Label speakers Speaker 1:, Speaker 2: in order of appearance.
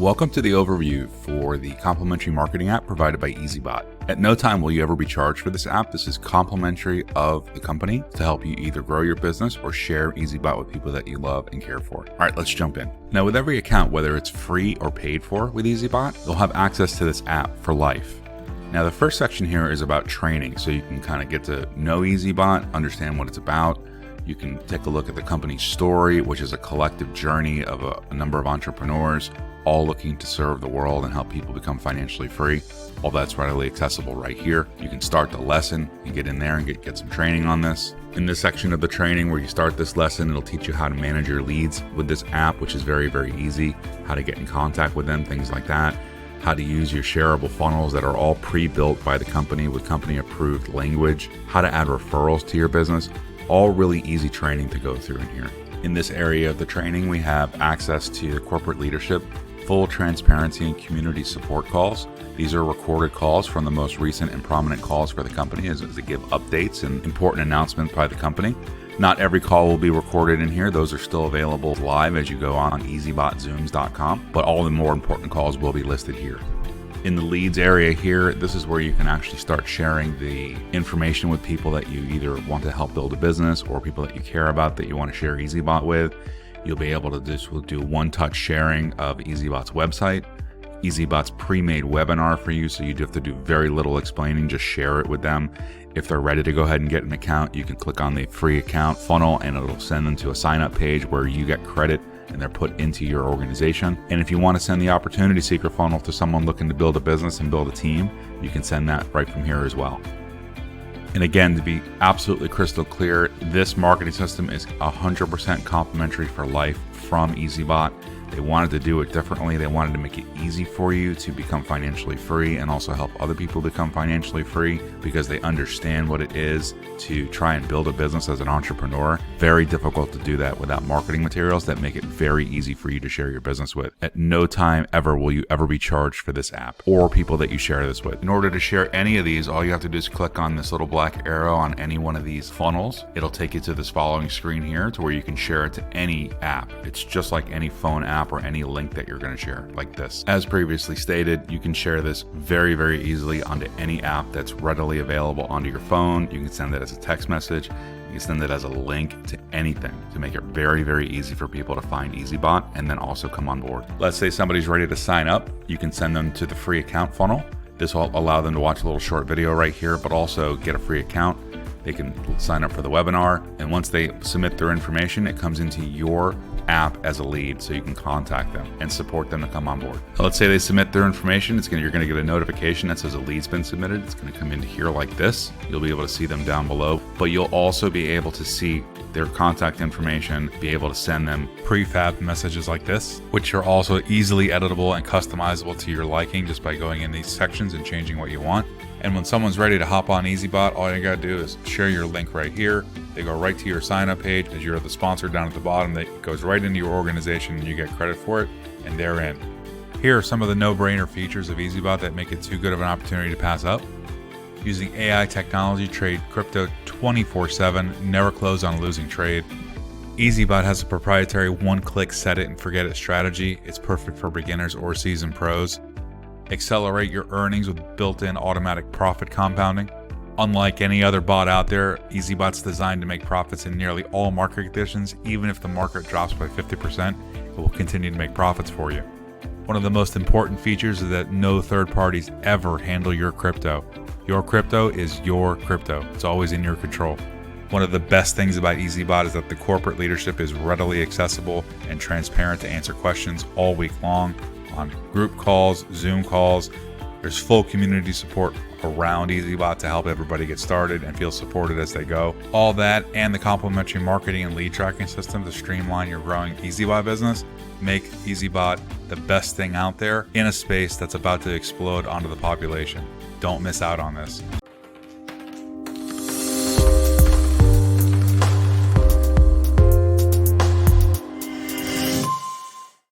Speaker 1: Welcome to the overview for the complimentary marketing app provided by Easybot. At no time will you ever be charged for this app. This is complimentary of the company to help you either grow your business or share Easybot with people that you love and care for. All right, let's jump in. Now, with every account, whether it's free or paid for with Easybot, you'll have access to this app for life. Now, the first section here is about training, so you can kind of get to know Easybot, understand what it's about. You can take a look at the company's story, which is a collective journey of a number of entrepreneurs, all looking to serve the world and help people become financially free. All that's readily accessible right here. You can start the lesson and get in there and get some training on this. In this section of the training where you start this lesson, it'll teach you how to manage your leads with this app, which is very, very easy, how to get in contact with them, things like that, how to use your shareable funnels that are all pre-built by the company with company-approved language, how to add referrals to your business. All really easy training to go through in here. In this area of the training, we have access to the corporate leadership, full transparency and community support calls. These are recorded calls from the most recent and prominent calls for the company as they give updates and important announcements by the company. Not every call will be recorded in here. Those are still available live as you go on easybotzooms.com, but all the more important calls will be listed here. In the leads area here, this is where you can actually start sharing the information with people that you either want to help build a business or people that you care about that you want to share Easybot with. You'll be able to just do one-touch sharing of Easybot's website, Easybot's pre-made webinar for you, so you have to do very little explaining, just share it with them. If they're ready to go ahead and get an account, you can click on the free account funnel and it'll send them to a sign-up page where you get credit and they're put into your organization. And if you want to send the opportunity seeker funnel to someone looking to build a business and build a team, you can send that right from here as well. And again, to be absolutely crystal clear, this marketing system is 100% complimentary for life from Easybot. They wanted to do it differently. They wanted to make it easy for you to become financially free and also help other people become financially free because they understand what it is to try and build a business as an entrepreneur. Very difficult to do that without marketing materials that make it very easy for you to share your business with. At no time ever will you ever be charged for this app or people that you share this with. In order to share any of these, all you have to do is click on this little black arrow on any one of these funnels. It'll take you to this following screen here to where you can share it to any app. It's just like any phone app or any link that you're going to share like this. As previously stated, you can share this very, very easily onto any app that's readily available onto your phone. You can send it as a text message. You can send it as a link to anything to make it very, very easy for people to find Easybot and then also come on board. Let's say somebody's ready to sign up. You can send them to the free account funnel. This will allow them to watch a little short video right here, but also get a free account. They can sign up for the webinar, and once they submit their information, it comes into your app as a lead so you can contact them and support them to come on board. So let's say they submit their information, you're going to get a notification that says a lead's been submitted. It's going to come into here like this. You'll be able to see them down below, but you'll also be able to see their contact information, be able to send them prefab messages like this, which are also easily editable and customizable to your liking just by going in these sections and changing what you want. And when someone's ready to hop on Easybot, all you gotta do is share your link right here. They go right to your sign up page. As you're the sponsor down at the bottom, that goes right into your organization and you get credit for it, and they're in. Here are some of the no-brainer features of Easybot that make it too good of an opportunity to pass up. Using AI technology, trade crypto 24/7, never close on a losing trade. Easybot has a proprietary one-click set it and forget it strategy. It's perfect for beginners or seasoned pros. Accelerate your earnings with built-in automatic profit compounding. Unlike any other bot out there, Easybot's designed to make profits in nearly all market conditions. Even if the market drops by 50%, it will continue to make profits for you. One of the most important features is that no third parties ever handle your crypto. Your crypto is your crypto. It's always in your control. One of the best things about Easybot is that the corporate leadership is readily accessible and transparent to answer questions all week long on group calls, Zoom calls. There's full community support around Easybot to help everybody get started and feel supported as they go. All that and the complimentary marketing and lead tracking system to streamline your growing Easybot business make Easybot the best thing out there in a space that's about to explode onto the population. Don't miss out on this.